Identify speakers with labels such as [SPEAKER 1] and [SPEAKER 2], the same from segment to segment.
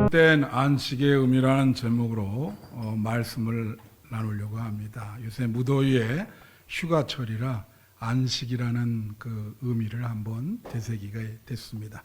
[SPEAKER 1] 된 안식의 의미라는 제목으로 말씀을 나누려고 합니다. 요새 무더위에 휴가철이라 안식이라는 그 의미를 한번 되새기게 됐습니다.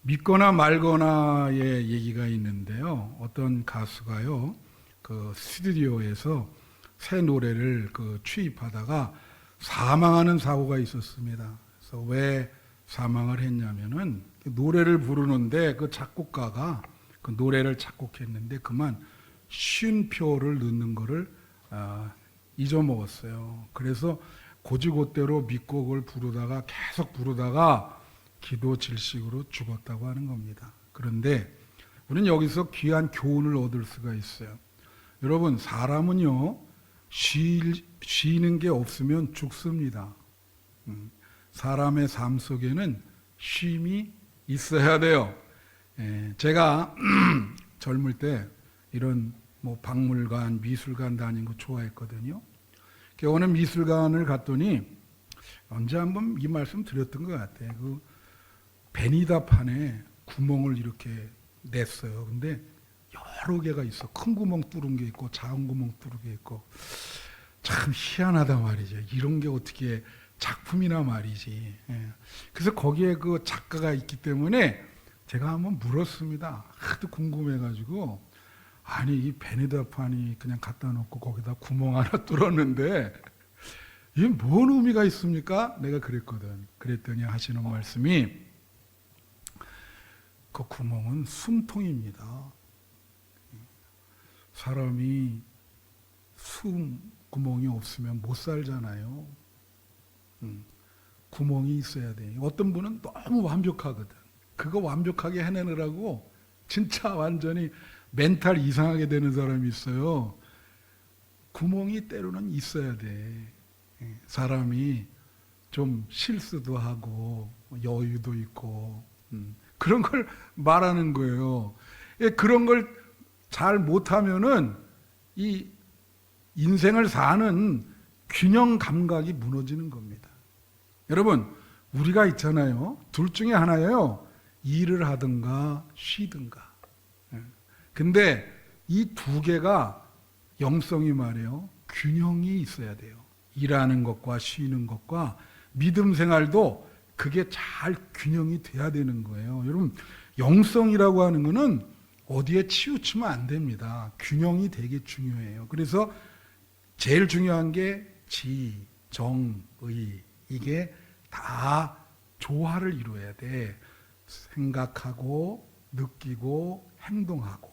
[SPEAKER 1] 믿거나 말거나의 얘기가 있는데요. 어떤 가수가요, 그 스튜디오에서 새 노래를 취입하다가 사망하는 사고가 있었습니다. 그래서 왜 사망을 했냐면은 노래를 부르는데 그 작곡가가 그 노래를 작곡했는데 그만 쉼표를 넣는 거를 잊어먹었어요. 그래서 고지고대로 믿고 그걸 부르다가 계속 부르다가 기도 질식으로 죽었다고 하는 겁니다. 그런데 우리는 여기서 귀한 교훈을 얻을 수가 있어요. 여러분, 사람은요 쉬는 게 없으면 죽습니다. 사람의 삶 속에는 쉼이 있어야 돼요. 제가 젊을 때 이런 박물관, 미술관 다니는 거 좋아했거든요. 어느 미술관을 갔더니 언제 한번 이 말씀 드렸던 것 같아요. 그 베니다판에 구멍을 이렇게 냈어요. 근데 여러 개가 있어. 큰 구멍 뚫은 게 있고 작은 구멍 뚫은 게 있고. 참 희한하다 말이죠. 이런 게 어떻게 작품이나 말이지. 그래서 거기에 그 작가가 있기 때문에 제가 한번 물었습니다. 하도 궁금해가지고, 아니 이 베네다판이 그냥 갖다 놓고 거기다 구멍 하나 뚫었는데 이게 뭔 의미가 있습니까? 내가 그랬거든. 그랬더니 하시는 말씀이, 그 구멍은 숨통입니다. 사람이 숨 구멍이 없으면 못 살잖아요. 구멍이 있어야 돼. 어떤 분은 너무 완벽하거든. 그거 완벽하게 해내느라고 진짜 완전히 멘탈 이상하게 되는 사람이 있어요. 구멍이 때로는 있어야 돼. 사람이 좀 실수도 하고 여유도 있고 그런 걸 말하는 거예요. 그런 걸 잘 못하면은 이 인생을 사는 균형 감각이 무너지는 겁니다. 여러분, 우리가 있잖아요. 둘 중에 하나예요. 일을 하든가 쉬든가. 근데 이 두 개가 영성이 말이에요. 균형이 있어야 돼요. 일하는 것과 쉬는 것과 믿음 생활도 그게 잘 균형이 돼야 되는 거예요. 여러분, 영성이라고 하는 거는 어디에 치우치면 안 됩니다. 균형이 되게 중요해요. 그래서 제일 중요한 게 지, 정, 의. 이게 다 조화를 이루어야 돼. 생각하고 느끼고 행동하고.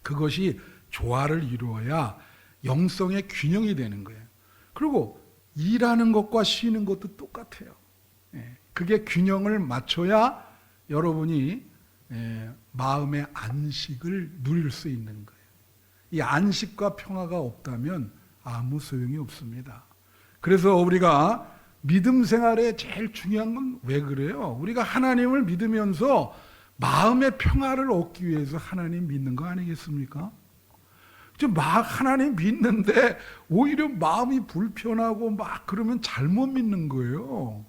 [SPEAKER 1] 그것이 조화를 이루어야 영성의 균형이 되는 거예요. 그리고 일하는 것과 쉬는 것도 똑같아요. 그게 균형을 맞춰야 여러분이 마음의 안식을 누릴 수 있는 거예요. 이 안식과 평화가 없다면 아무 소용이 없습니다. 그래서 우리가 믿음 생활에 제일 중요한 건 왜 그래요? 우리가 하나님을 믿으면서 마음의 평화를 얻기 위해서 하나님 믿는 거 아니겠습니까? 하나님 믿는데 오히려 마음이 불편하고 그러면 잘못 믿는 거예요.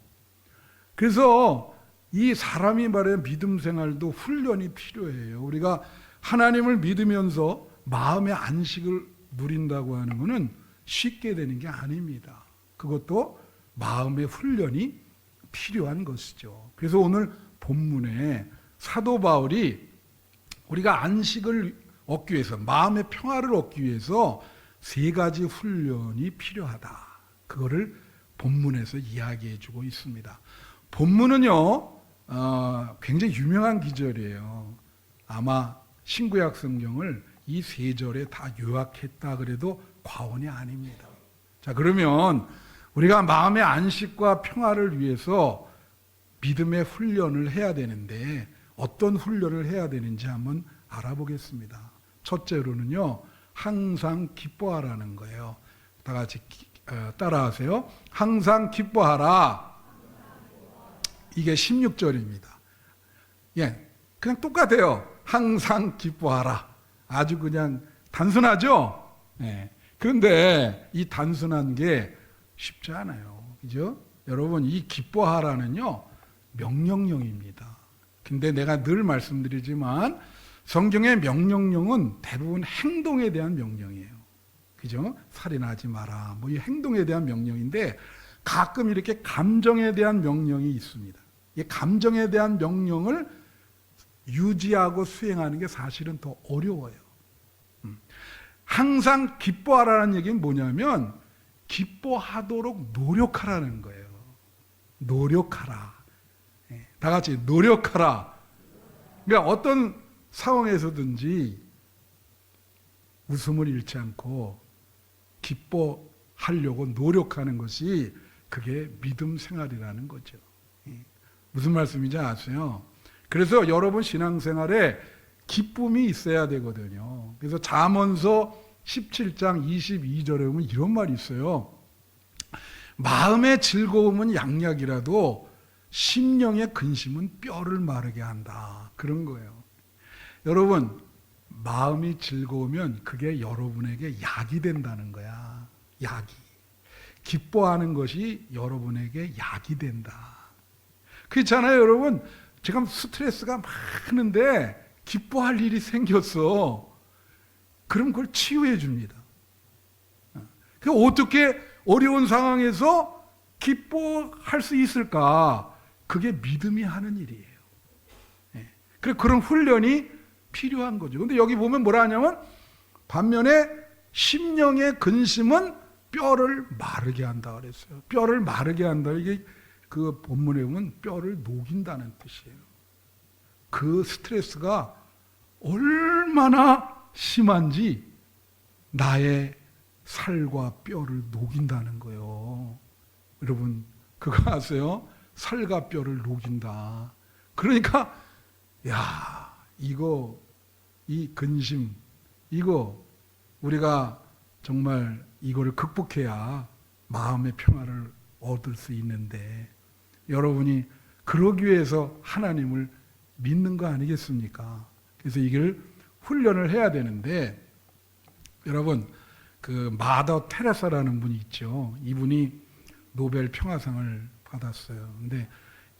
[SPEAKER 1] 그래서 이 사람이 말하는 믿음 생활도 훈련이 필요해요. 우리가 하나님을 믿으면서 마음의 안식을 누린다고 하는 것은 쉽게 되는 게 아닙니다. 그것도 마음의 훈련이 필요한 것이죠. 그래서 오늘 본문에 사도 바울이 우리가 안식을 얻기 위해서, 마음의 평화를 얻기 위해서 세 가지 훈련이 필요하다. 그거를 본문에서 이야기해 주고 있습니다. 본문은요, 굉장히 유명한 기절이에요. 아마 신구약 성경을 이 세 절에 다 요약했다 그래도 과언이 아닙니다. 자, 그러면 우리가 마음의 안식과 평화를 위해서 믿음의 훈련을 해야 되는데 어떤 훈련을 해야 되는지 한번 알아보겠습니다. 첫째로는요, 항상 기뻐하라는 거예요. 다 같이 따라하세요. 항상 기뻐하라. 이게 16절입니다. 그냥 똑같아요. 항상 기뻐하라. 아주 그냥 단순하죠? 그런데 이 단순한 게 쉽지 않아요. 그죠? 여러분, 이 기뻐하라는요, 명령형입니다. 근데 내가 늘 말씀드리지만 성경의 명령령은 대부분 행동에 대한 명령이에요. 그죠? 살인하지 마라. 뭐 이 행동에 대한 명령인데 가끔 이렇게 감정에 대한 명령이 있습니다. 이 감정에 대한 명령을 유지하고 수행하는 게 사실은 더 어려워요. 항상 기뻐하라는 얘기는 뭐냐면 기뻐하도록 노력하라는 거예요. 노력하라. 다 같이 노력하라. 그러니까 어떤 상황에서든지 웃음을 잃지 않고 기뻐하려고 노력하는 것이 그게 믿음 생활이라는 거죠. 무슨 말씀인지 아세요? 그래서 여러분 신앙생활에 기쁨이 있어야 되거든요. 그래서 잠언서 17장 22절에 보면 이런 말이 있어요. 마음의 즐거움은 양약이라도 심령의 근심은 뼈를 마르게 한다. 그런 거예요. 여러분, 마음이 즐거우면 그게 여러분에게 약이 된다는 거야. 약이. 기뻐하는 것이 여러분에게 약이 된다. 그렇잖아요, 여러분. 지금 스트레스가 많은데 기뻐할 일이 생겼어. 그럼 그걸 치유해 줍니다. 어떻게 어려운 상황에서 기뻐할 수 있을까? 그게 믿음이 하는 일이에요. 그래서 그런 훈련이 필요한 거죠. 근데 여기 보면 뭐라 하냐면 반면에 심령의 근심은 뼈를 마르게 한다 그랬어요. 뼈를 마르게 한다. 이게 그 본문에 보면 뼈를 녹인다는 뜻이에요. 그 스트레스가 얼마나 심한지 나의 살과 뼈를 녹인다는 거예요. 여러분 그거 아세요? 살과 뼈를 녹인다. 그러니까 야 이거 이 근심 이거 우리가 정말 이거를 극복해야 마음의 평화를 얻을 수 있는데 여러분이 그러기 위해서 하나님을 믿는 거 아니겠습니까? 그래서 이걸 훈련을 해야 되는데 여러분 그 마더 테레사라는 분이 있죠. 이분이 노벨 평화상을 받았어요. 근데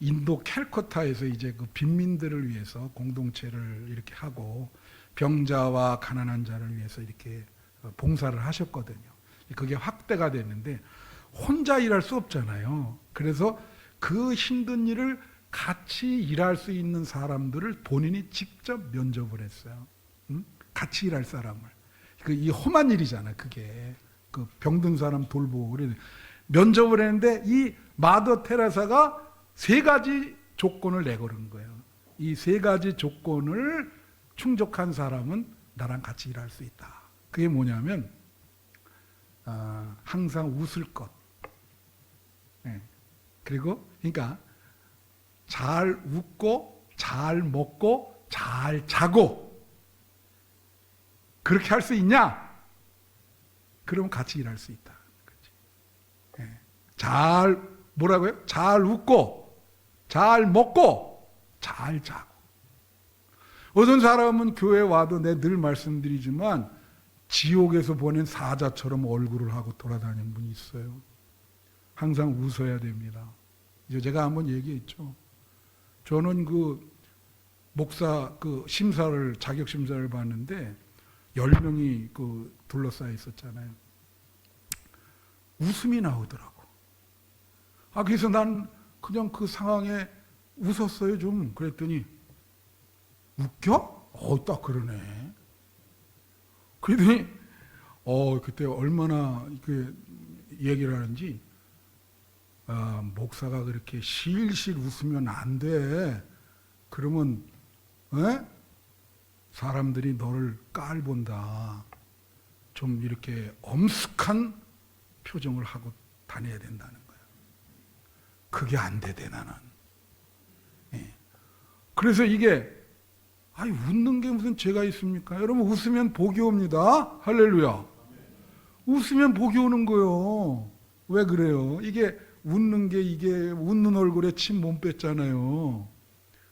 [SPEAKER 1] 인도 캘커타에서 이제 그 빈민들을 위해서 공동체를 이렇게 하고 병자와 가난한 자를 위해서 이렇게 봉사를 하셨거든요. 그게 확대가 됐는데 혼자 일할 수 없잖아요. 그래서 그 힘든 일을 같이 일할 수 있는 사람들을 본인이 직접 면접을 했어요. 같이 일할 사람을. 이 험한 일이잖아요. 그게 그 병든 사람 돌보고 그래 면접을 했는데 이 마더 테레사가 3가지 조건을 내걸은 거예요. 이 3가지 조건을 충족한 사람은 나랑 같이 일할 수 있다. 그게 뭐냐면 항상 웃을 것. 그리고 그러니까 잘 웃고 잘 먹고 잘 자고 그렇게 할 수 있냐? 그러면 같이 일할 수 있다. 잘 뭐라고요? 잘 웃고 잘 먹고 잘 자고. 어떤 사람은 교회 와도 내가 늘 말씀드리지만 지옥에서 보낸 사자처럼 얼굴을 하고 돌아다니는 분이 있어요. 항상 웃어야 됩니다. 이제 제가 한번 얘기했죠. 저는 그 목사 그 심사를 자격 심사를 봤는데 10명이 그 둘러싸여 있었잖아요. 웃음이 나오더라고. 그래서 난 그냥 그 상황에 웃었어요 좀. 그랬더니 웃겨? 딱 그러네. 그랬더니 그때 얼마나 그 얘기를 하는지 목사가 그렇게 실실 웃으면 안 돼. 그러면 사람들이 너를 깔본다. 좀 이렇게 엄숙한 표정을 하고 다녀야 된다는 거야. 그게 안 되대 나는. 그래서 이게 웃는 게 무슨 죄가 있습니까? 여러분 웃으면 복이 옵니다. 할렐루야. 웃으면 복이 오는 거예요. 왜 그래요? 이게 웃는 게 이게 웃는 얼굴에 침 못 뺐잖아요.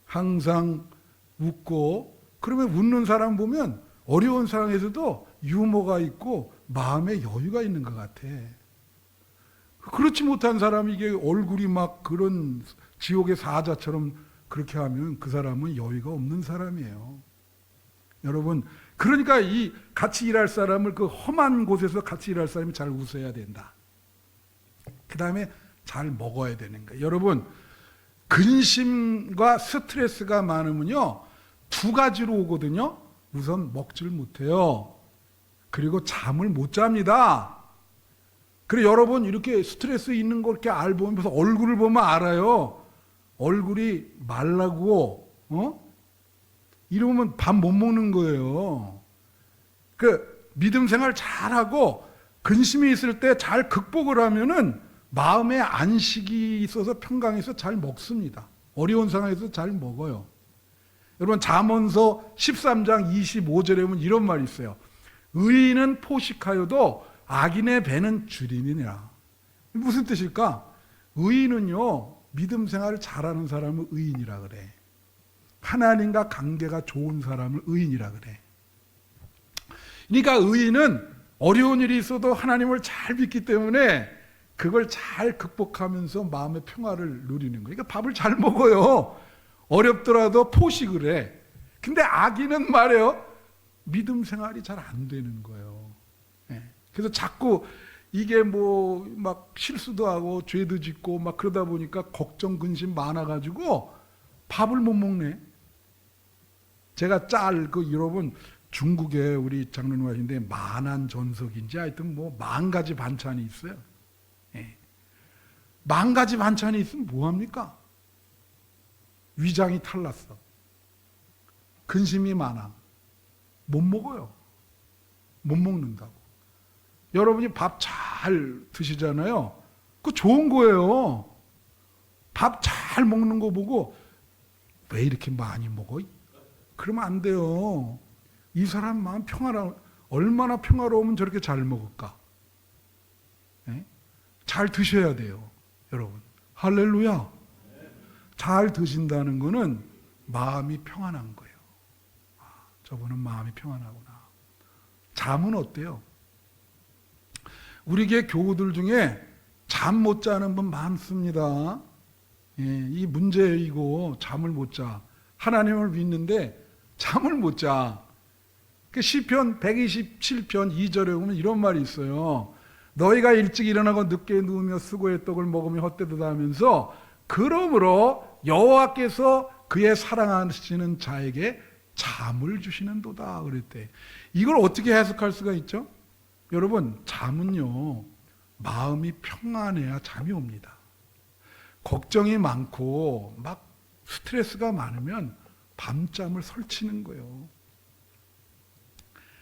[SPEAKER 1] 항상 웃고 그러면 웃는 사람 보면 어려운 상황에서도 유머가 있고 마음에 여유가 있는 것 같아. 그렇지 못한 사람이 이게 얼굴이 막 그런 지옥의 사자처럼 그렇게 하면 그 사람은 여유가 없는 사람이에요. 여러분, 그러니까 이 같이 일할 사람을 그 험한 곳에서 같이 일할 사람이 잘 웃어야 된다. 그 다음에 잘 먹어야 되는 거예요. 여러분, 근심과 스트레스가 많으면요, 두 가지로 오거든요. 우선 먹질 못해요. 그리고 잠을 못 잡니다. 그래, 여러분, 이렇게 스트레스 있는 거 이렇게 알보면서 얼굴을 보면 알아요. 얼굴이 말라고, 이러면 밥 못 먹는 거예요. 그 믿음 생활 잘하고 근심이 있을 때 잘 극복을 하면은 마음의 안식이 있어서 평강이 있어서 잘 먹습니다. 어려운 상황에서 잘 먹어요. 여러분, 잠언서 13장 25절에 보면 이런 말이 있어요. 의인은 포식하여도 악인의 배는 줄이느니라. 무슨 뜻일까? 의인은요, 믿음 생활을 잘하는 사람을 의인이라 그래. 하나님과 관계가 좋은 사람을 의인이라 그래. 그러니까 의인은 어려운 일이 있어도 하나님을 잘 믿기 때문에 그걸 잘 극복하면서 마음의 평화를 누리는 거예요. 그러니까 밥을 잘 먹어요. 어렵더라도 포식을 해. 근데 악인은 말이에요, 믿음 생활이 잘 안 되는 거예요. 그래서 자꾸 이게 뭐 막 실수도 하고 죄도 짓고 막 그러다 보니까 걱정 근심 많아가지고 밥을 못 먹네. 제가 여러분, 중국에 우리 장로님 하신데 만한 전석인지 하여튼 뭐 10,000가지 반찬이 있어요. 예. 10,000가지 반찬이 있으면 뭐합니까? 위장이 탈났어. 근심이 많아. 못 먹어요. 못 먹는다고. 여러분이 밥 잘 드시잖아요. 그거 좋은 거예요. 밥 잘 먹는 거 보고 왜 이렇게 많이 먹어? 그러면 안 돼요. 이 사람 마음 얼마나 평화로우면 저렇게 잘 먹을까? 네? 잘 드셔야 돼요, 여러분. 할렐루야. 잘 드신다는 거는 마음이 평안한 거예요. 저분은 마음이 평안하구나. 잠은 어때요? 우리 교회 교우들 중에 잠 못 자는 분 많습니다. 이 문제이고 잠을 못 자. 하나님을 믿는데 잠을 못 자. 시편 127편 2절에 보면 이런 말이 있어요. 너희가 일찍 일어나고 늦게 누우며 수고의 떡을 먹으며 헛되다 하면서 그러므로 여호와께서 그의 사랑하시는 자에게 잠을 주시는도다 그랬대. 이걸 어떻게 해석할 수가 있죠? 여러분, 잠은요, 마음이 평안해야 잠이 옵니다. 걱정이 많고 막 스트레스가 많으면 밤잠을 설치는 거예요.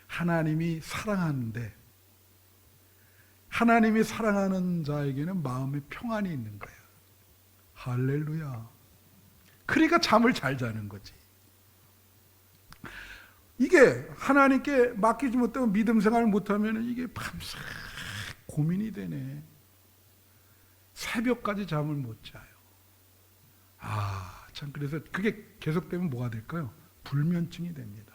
[SPEAKER 1] 하나님이 사랑하는데, 하나님이 사랑하는 자에게는 마음의 평안이 있는 거예요. 할렐루야. 그러니까 잠을 잘 자는 거지. 이게 하나님께 맡기지 못하고 믿음 생활을 못하면 이게 밤새 고민이 되네. 새벽까지 잠을 못 자요. 참, 그래서 그게 계속되면 뭐가 될까요? 불면증이 됩니다.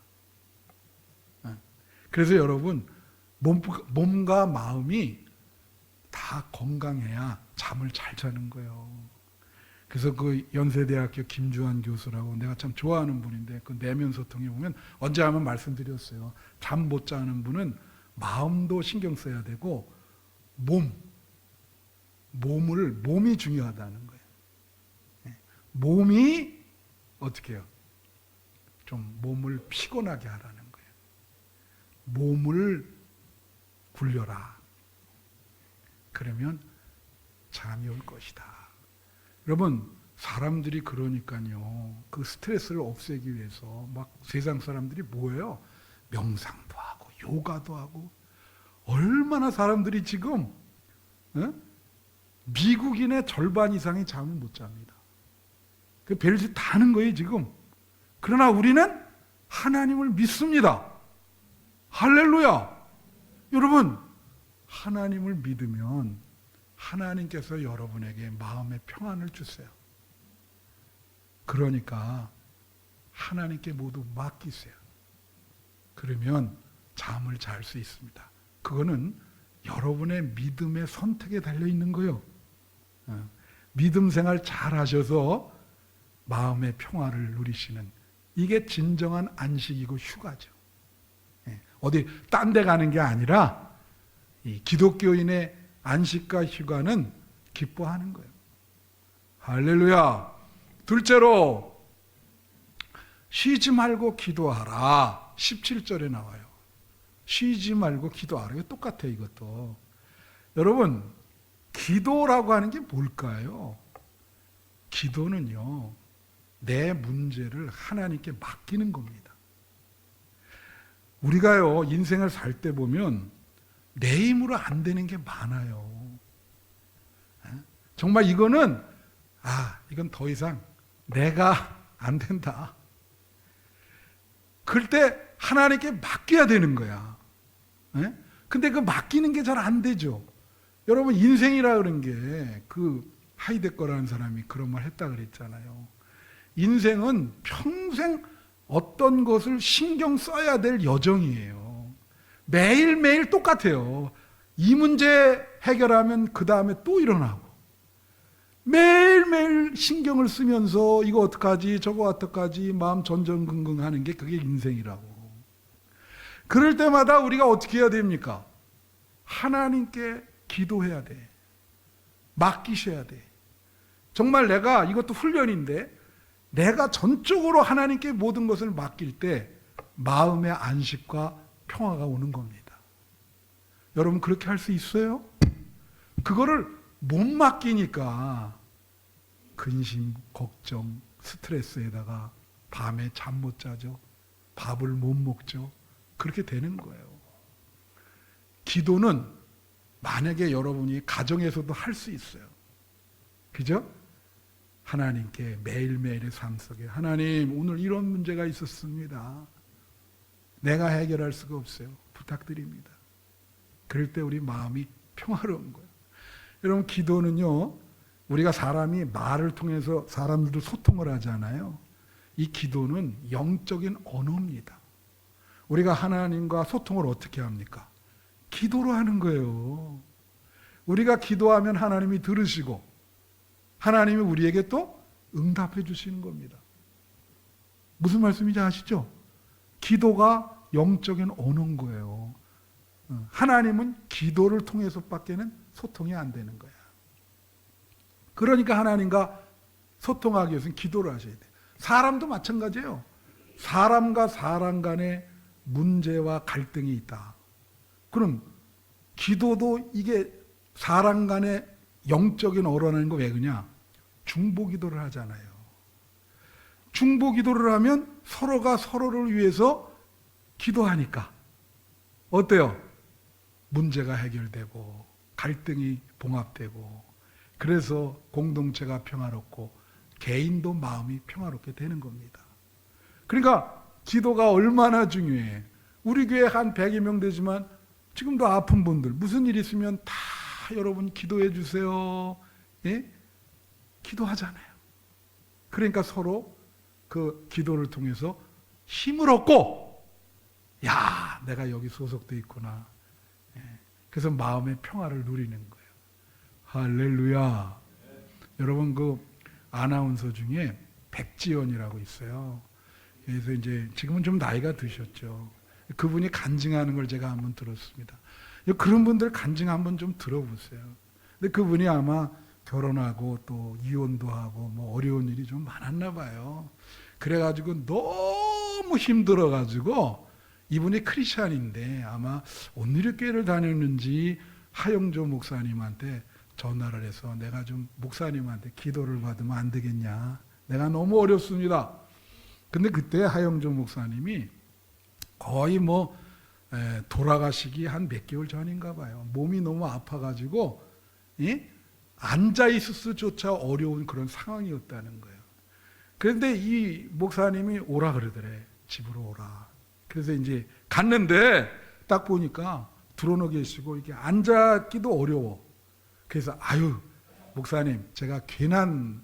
[SPEAKER 1] 그래서 여러분, 몸과 마음이 다 건강해야 잠을 잘 자는 거예요. 그래서 그 연세대학교 김주환 교수라고 내가 참 좋아하는 분인데 그 내면 소통에 보면 언제 한번 말씀드렸어요. 잠 못 자는 분은 마음도 신경 써야 되고 몸이 중요하다는 거예요. 몸이 어떻게 해요? 좀 몸을 피곤하게 하라는 거예요. 몸을 굴려라. 그러면 잠이 올 것이다. 여러분, 사람들이 그러니까요, 그 스트레스를 없애기 위해서 막 세상 사람들이 뭐예요? 명상도 하고 요가도 하고. 얼마나 사람들이 지금 미국인의 절반 이상이 잠을 못 잡니다. 그 별짓 다 하는 거예요 지금. 그러나 우리는 하나님을 믿습니다. 할렐루야. 여러분, 하나님을 믿으면 하나님께서 여러분에게 마음의 평안을 주세요. 그러니까 하나님께 모두 맡기세요. 그러면 잠을 잘 수 있습니다. 그거는 여러분의 믿음의 선택에 달려 있는 거예요. 믿음 생활 잘 하셔서 마음의 평화를 누리시는, 이게 진정한 안식이고 휴가죠. 어디 딴 데 가는 게 아니라 이 기독교인의 안식과 휴가는 기뻐하는 거예요. 할렐루야. 둘째로 쉬지 말고 기도하라. 17절에 나와요. 쉬지 말고 기도하라. 이거 똑같아요, 이것도. 여러분, 기도라고 하는 게 뭘까요? 기도는요, 내 문제를 하나님께 맡기는 겁니다. 우리가요, 인생을 살 때 보면 내 힘으로 안 되는 게 많아요. 정말 이거는, 이건 더 이상 내가 안 된다. 그럴 때 하나님께 맡겨야 되는 거야. 근데 그 맡기는 게 잘 안 되죠. 여러분, 인생이라 그런 게 하이데거라는 사람이 그런 말 했다 그랬잖아요. 인생은 평생 어떤 것을 신경 써야 될 여정이에요. 매일매일 똑같아요. 이 문제 해결하면 그 다음에 또 일어나고, 매일매일 신경을 쓰면서 이거 어떡하지 저거 어떡하지 마음 전전긍긍 하는 게 그게 인생이라고. 그럴 때마다 우리가 어떻게 해야 됩니까? 하나님께 기도해야 돼. 맡기셔야 돼. 정말 내가, 이것도 훈련인데, 내가 전적으로 하나님께 모든 것을 맡길 때 마음의 안식과 평화가 오는 겁니다. 여러분, 그렇게 할 수 있어요? 그거를 못 맡기니까 근심, 걱정, 스트레스에다가 밤에 잠 못 자죠. 밥을 못 먹죠. 그렇게 되는 거예요. 기도는 만약에 여러분이 가정에서도 할 수 있어요. 그죠? 하나님께 매일매일의 삶 속에, 하나님, 오늘 이런 문제가 있었습니다. 내가 해결할 수가 없어요. 부탁드립니다. 그럴 때 우리 마음이 평화로운 거예요. 여러분, 기도는요, 우리가 사람이 말을 통해서 사람들도 소통을 하잖아요. 이 기도는 영적인 언어입니다. 우리가 하나님과 소통을 어떻게 합니까? 기도로 하는 거예요. 우리가 기도하면 하나님이 들으시고 하나님이 우리에게 또 응답해 주시는 겁니다. 무슨 말씀인지 아시죠? 기도가 영적인 언어인 거예요. 하나님은 기도를 통해서밖에는 소통이 안 되는 거야. 그러니까 하나님과 소통하기 위해서는 기도를 하셔야 돼요. 사람도 마찬가지예요. 사람과 사람 간에 문제와 갈등이 있다. 그럼 기도도 이게 사람 간의 영적인 언어라는 거 왜 그러냐? 중보기도를 하잖아요. 중보기도를 하면 서로가 서로를 위해서 기도하니까 어때요? 문제가 해결되고 갈등이 봉합되고, 그래서 공동체가 평화롭고 개인도 마음이 평화롭게 되는 겁니다. 그러니까 기도가 얼마나 중요해. 우리 교회 한 100여 명 되지만 지금도 아픈 분들 무슨 일 있으면 다 여러분 기도해 주세요. 예? 기도하잖아요. 그러니까 서로 그 기도를 통해서 힘을 얻고, 야, 내가 여기 소속돼 있구나. 예. 그래서 마음의 평화를 누리는 거예요. 할렐루야. 여러분, 그 아나운서 중에 백지연이라고 있어요. 그래서 이제 지금은 좀 나이가 드셨죠. 그분이 간증하는 걸 제가 한번 들었습니다. 그런 분들 간증 한번 좀 들어보세요. 근데 그분이 아마 결혼하고 또 이혼도 하고 뭐 어려운 일이 좀 많았나 봐요. 그래가지고 너무 힘들어가지고, 이분이 크리스찬인데 아마 온누리교회를 다녔는지 하영조 목사님한테 전화를 해서 내가 좀 목사님한테 기도를 받으면 안 되겠냐. 내가 너무 어렵습니다. 근데 그때 하영조 목사님이 거의 뭐 돌아가시기 한 몇 개월 전인가 봐요. 몸이 너무 아파가지고 앉아있을 수조차 어려운 그런 상황이었다는 거예요. 그런데 이 목사님이 오라 그러더래. 집으로 오라. 그래서 이제 갔는데 딱 보니까 들어놓 계시고 이게 앉았기도 어려워. 그래서 아유, 목사님, 제가 괜한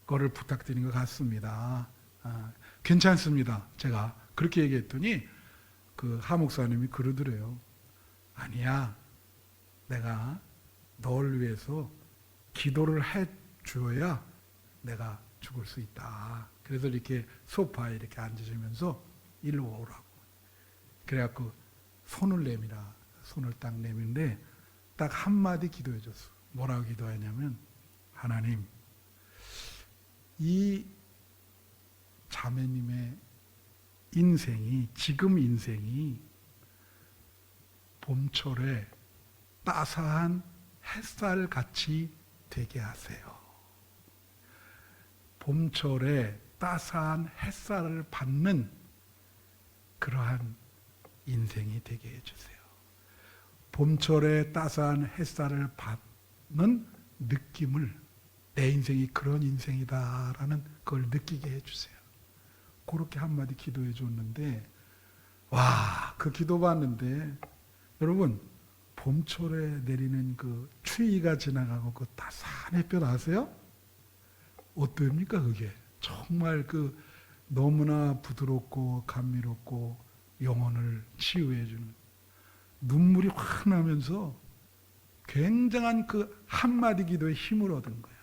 [SPEAKER 1] 거를 부탁드린 것 같습니다. 괜찮습니다. 제가 그렇게 얘기했더니 그 하 목사님이 그러더래요. 아니야, 내가 널 위해서 기도를 해 줘야 내가 죽을 수 있다. 그래서 이렇게 소파에 이렇게 앉으시면서 일로 오라고. 그래갖고 손을 내밀어. 손을 딱 내밀는데 딱 한마디 기도해 줬어. 뭐라고 기도하냐면, 하나님, 이 자매님의 인생이, 지금 인생이 봄철에 따스한 햇살 같이 되게 하세요. 봄철에 따스한 햇살을 받는 그러한 인생이 되게 해주세요. 봄철에 따스한 햇살을 받는 느낌을, 내 인생이 그런 인생이다라는 걸 느끼게 해주세요. 그렇게 한마디 기도해 줬는데, 와, 그 기도 받는데 여러분, 봄철에 내리는 그 추위가 지나가고 그 따스한 햇볕 아세요? 어떻습니까 그게? 정말 그 너무나 부드럽고 감미롭고 영혼을 치유해주는, 눈물이 확 나면서 굉장한 그 한마디 기도에 힘을 얻은 거야.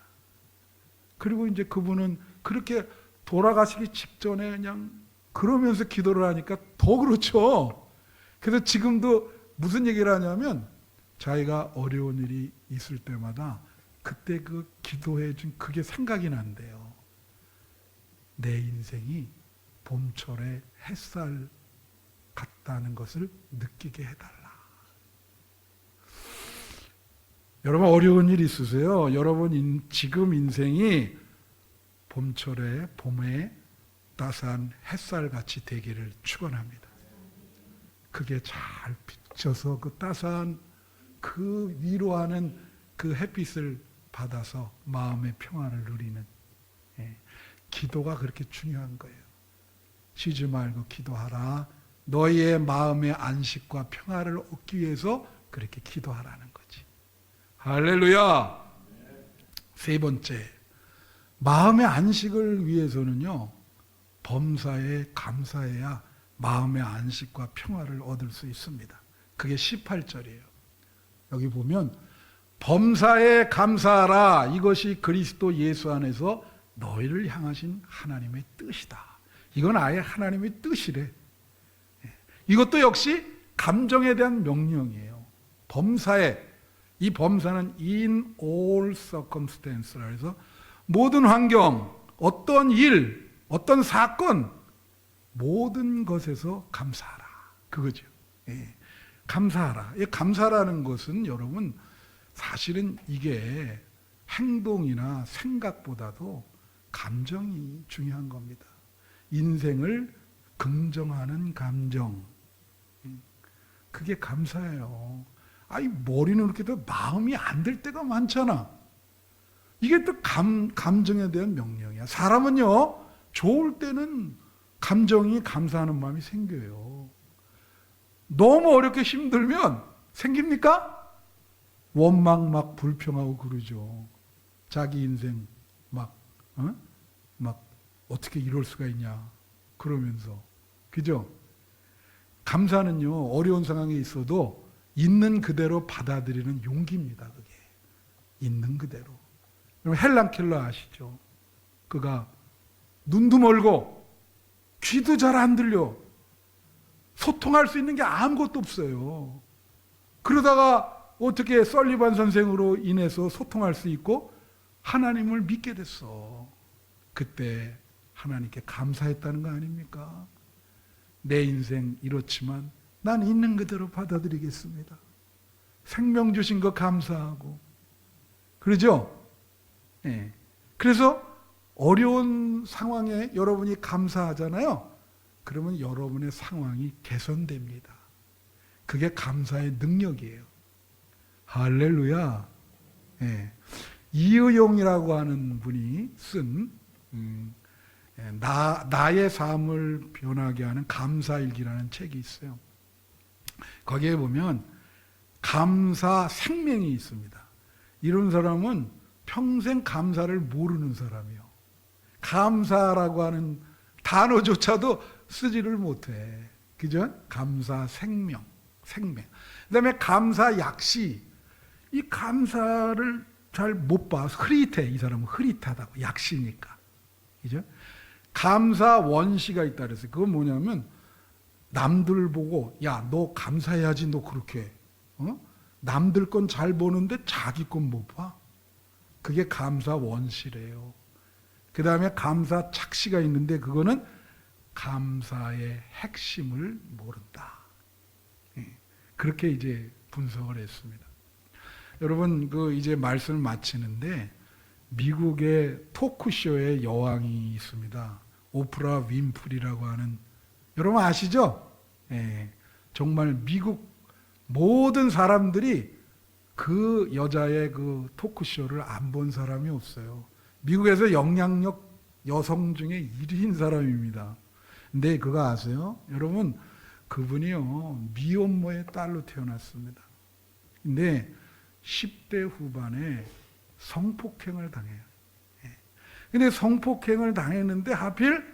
[SPEAKER 1] 그리고 이제 그분은 그렇게 돌아가시기 직전에 그냥 그러면서 기도를 하니까 더 그렇죠. 그래서 지금도 무슨 얘기를 하냐면, 자기가 어려운 일이 있을 때마다 그때 그 기도해 준 그게 생각이 난대요. 내 인생이 봄철에 햇살 같다는 것을 느끼게 해달라. 여러분, 어려운 일 있으세요? 여러분 지금 인생이 봄철에, 봄에 따스한 햇살 같이 되기를 축원합니다. 그게 잘 비춰서 그 따스한 그 위로하는 그 햇빛을 받아서 마음의 평안을 누리는, 기도가 그렇게 중요한 거예요. 쉬지 말고 기도하라. 너희의 마음의 안식과 평화를 얻기 위해서 그렇게 기도하라는 거지. 할렐루야. 세 번째, 마음의 안식을 위해서는요, 범사에 감사해야 마음의 안식과 평화를 얻을 수 있습니다. 그게 18절이에요. 여기 보면 범사에 감사하라. 이것이 그리스도 예수 안에서 너희를 향하신 하나님의 뜻이다. 이건 아예 하나님의 뜻이래. 이것도 역시 감정에 대한 명령이에요. 범사에, 이 범사는 in all circumstance라 해서 모든 환경, 어떤 일, 어떤 사건, 모든 것에서 감사하라. 그거죠. 감사하라. 이 감사라는 것은 여러분, 사실은 이게 행동이나 생각보다도 감정이 중요한 겁니다. 인생을 긍정하는 감정, 그게 감사예요. 아니, 머리는 이렇게 또 마음이 안 될 때가 많잖아. 이게 또 감정에 대한 명령이야. 사람은요, 좋을 때는 감정이 감사하는 마음이 생겨요. 너무 어렵게 힘들면 생깁니까? 원망 막 불평하고 그러죠. 자기 인생 막 어떻게 이럴 수가 있냐 그러면서. 그죠? 감사는요, 어려운 상황에 있어도 있는 그대로 받아들이는 용기입니다. 그게 있는 그대로. 여러분, 헬란 켈러 아시죠? 그가 눈도 멀고 귀도 잘 안 들려, 소통할 수 있는 게 아무것도 없어요. 그러다가 어떻게 설리반 선생으로 인해서 소통할 수 있고 하나님을 믿게 됐어. 그때 하나님께 감사했다는 거 아닙니까? 내 인생 이렇지만 난 있는 그대로 받아들이겠습니다. 생명 주신 거 감사하고. 그러죠? 예. 그래서 어려운 상황에 여러분이 감사하잖아요. 그러면 여러분의 상황이 개선됩니다. 그게 감사의 능력이에요. 할렐루야. 예. 이의용이라고 하는 분이 쓴 나의 삶을 변하게 하는 감사일기라는 책이 있어요. 거기에 보면 감사 생명이 있습니다. 이런 사람은 평생 감사를 모르는 사람이요. 감사라고 하는 단어조차도 쓰지를 못해. 그죠? 감사 생명. 그 다음에 감사 약시. 이 감사를 잘 못 봐. 흐릿해. 이 사람은 흐릿하다고. 약시니까. 그죠? 감사 원시가 있다 그랬어요. 그건 뭐냐면 남들 보고 야, 너 감사해야지 너 그렇게. 남들 건 잘 보는데 자기 건 못 봐. 그게 감사 원시래요. 그 다음에 감사 착시가 있는데 그거는 감사의 핵심을 모른다. 그렇게 이제 분석을 했습니다. 여러분, 이제 말씀을 마치는데 미국의 토크쇼의 여왕이 있습니다. 오프라 윈프리라고 하는, 여러분 아시죠? 정말 미국 모든 사람들이 그 여자의 그 토크쇼를 안 본 사람이 없어요. 미국에서 영향력 여성 중에 1위인 사람입니다. 근데 그거 아세요? 여러분, 그분이요, 미혼모의 딸로 태어났습니다. 근데 10대 후반에 성폭행을 당해요. 근데 성폭행을 당했는데 하필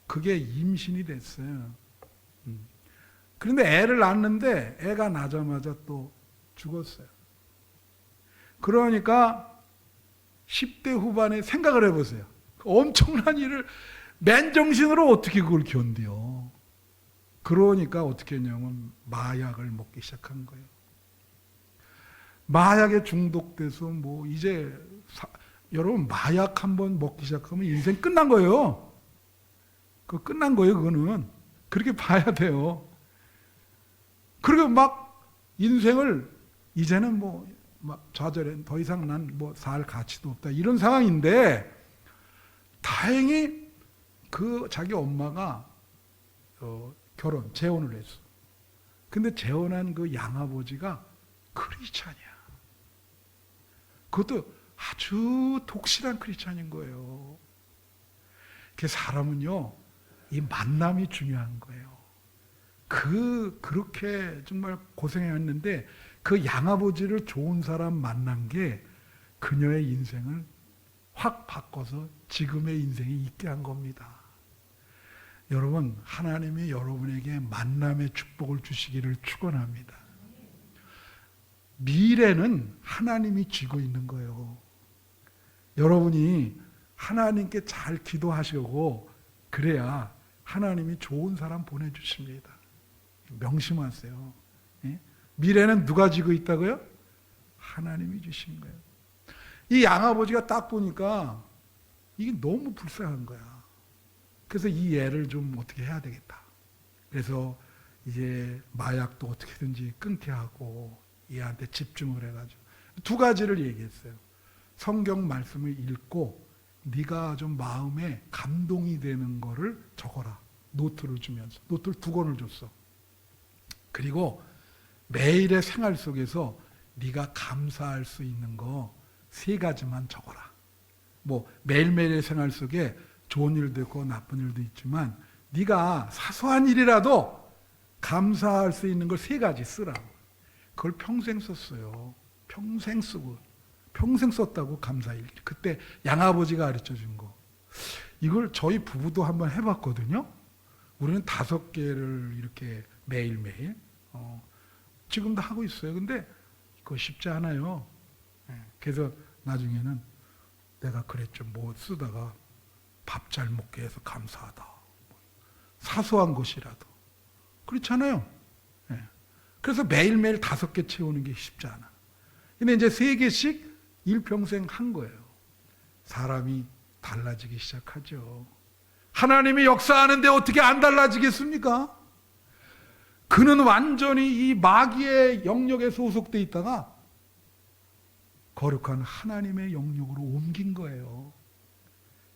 [SPEAKER 1] 그게 임신이 됐어요. 그런데 애를 낳았는데 애가 나자마자 또 죽었어요. 그러니까 10대 후반에 생각을 해보세요. 엄청난 일을 맨정신으로 어떻게 그걸 견뎌. 그러니까 어떻게 했냐면 마약을 먹기 시작한 거예요. 마약에 중독돼서 이제 여러분 마약 한번 먹기 시작하면 인생 끝난 거예요. 그거 끝난 거예요. 그거는 그렇게 봐야 돼요. 그리고 막 인생을 이제는 막 좌절해, 더 이상 난 살 가치도 없다 이런 상황인데, 다행히 그 자기 엄마가 재혼을 했어. 근데 재혼한 그 양아버지가 크리스찬이야. 그것도 아주 독실한 크리스찬인 거예요. 그 사람은요, 이 만남이 중요한 거예요. 그렇게 정말 고생했는데 그 양아버지를 좋은 사람 만난 게 그녀의 인생을 확 바꿔서 지금의 인생이 있게 한 겁니다. 여러분, 하나님이 여러분에게 만남의 축복을 주시기를 축원합니다. 미래는 하나님이 쥐고 있는 거예요. 여러분이 하나님께 잘 기도하시고 그래야 하나님이 좋은 사람 보내주십니다. 명심하세요. 미래는 누가 쥐고 있다고요? 하나님이 주신 거예요. 이 양아버지가 딱 보니까 이게 너무 불쌍한 거야. 그래서 이 애를 좀 어떻게 해야 되겠다. 그래서 이제 마약도 어떻게든지 끊게 하고 얘한테 집중을 해가지고 두 가지를 얘기했어요. 성경 말씀을 읽고 네가 좀 마음에 감동이 되는 거를 적어라. 노트를 주면서. 노트를 2권을 줬어. 그리고 매일의 생활 속에서 네가 감사할 수 있는 거 3가지만 적어라. 매일매일의 생활 속에 좋은 일도 있고 나쁜 일도 있지만 네가 사소한 일이라도 감사할 수 있는 걸 3가지 쓰라고. 그걸 평생 썼어요. 평생 쓰고. 평생 썼다고, 감사일기. 그때 양아버지가 가르쳐준 거. 이걸 저희 부부도 한번 해봤거든요. 우리는 5개를 이렇게 매일매일 지금도 하고 있어요. 근데 그거 쉽지 않아요. 그래서 나중에는 내가 그랬죠. 쓰다가 밥 잘 먹게 해서 감사하다. 사소한 것이라도. 그렇잖아요. 그래서 매일매일 5개 채우는 게 쉽지 않아. 근데 이제 3개씩 일평생 한 거예요. 사람이 달라지기 시작하죠. 하나님이 역사하는데 어떻게 안 달라지겠습니까? 그는 완전히 이 마귀의 영역에 소속돼 있다가 거룩한 하나님의 영역으로 옮긴 거예요.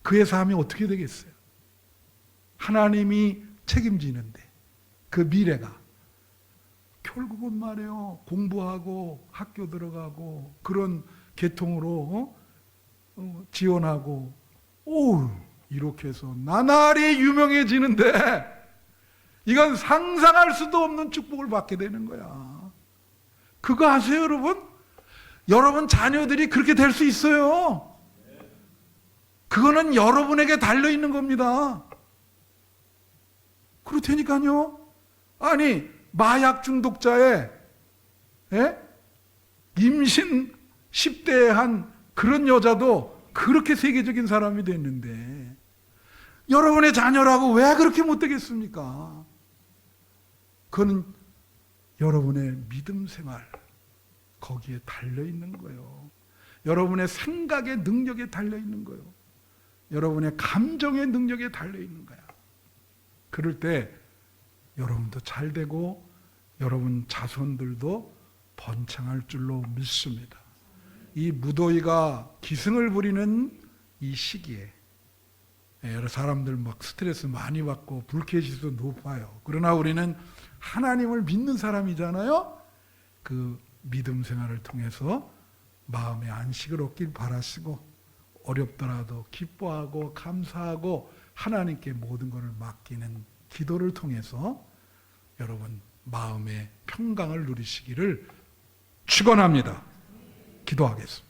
[SPEAKER 1] 그의 삶이 어떻게 되겠어요? 하나님이 책임지는데 그 미래가 결국은 말이에요. 공부하고 학교 들어가고 그런 계통으로 지원하고 이렇게 해서 나날이 유명해지는데 이건 상상할 수도 없는 축복을 받게 되는 거야. 그거 아세요, 여러분? 여러분 자녀들이 그렇게 될 수 있어요. 그거는 여러분에게 달려있는 겁니다. 그렇다니까요. 아니, 마약 중독자의 임신 10대에 한 그런 여자도 그렇게 세계적인 사람이 됐는데 여러분의 자녀라고 왜 그렇게 못 되겠습니까? 그거는 여러분의 믿음 생활 거기에 달려 있는 거예요. 여러분의 생각의 능력에 달려 있는 거예요. 여러분의 감정의 능력에 달려 있는 거야. 그럴 때 여러분도 잘 되고 여러분 자손들도 번창할 줄로 믿습니다. 이 무더위가 기승을 부리는 이 시기에 여러 사람들 막 스트레스 많이 받고 불쾌지수도 높아요. 그러나 우리는 하나님을 믿는 사람이잖아요. 그 믿음 생활을 통해서 마음의 안식을 얻길 바라시고 어렵더라도 기뻐하고 감사하고 하나님께 모든 것을 맡기는 기도를 통해서 여러분 마음의 평강을 누리시기를 축원합니다. 기도하겠습니다.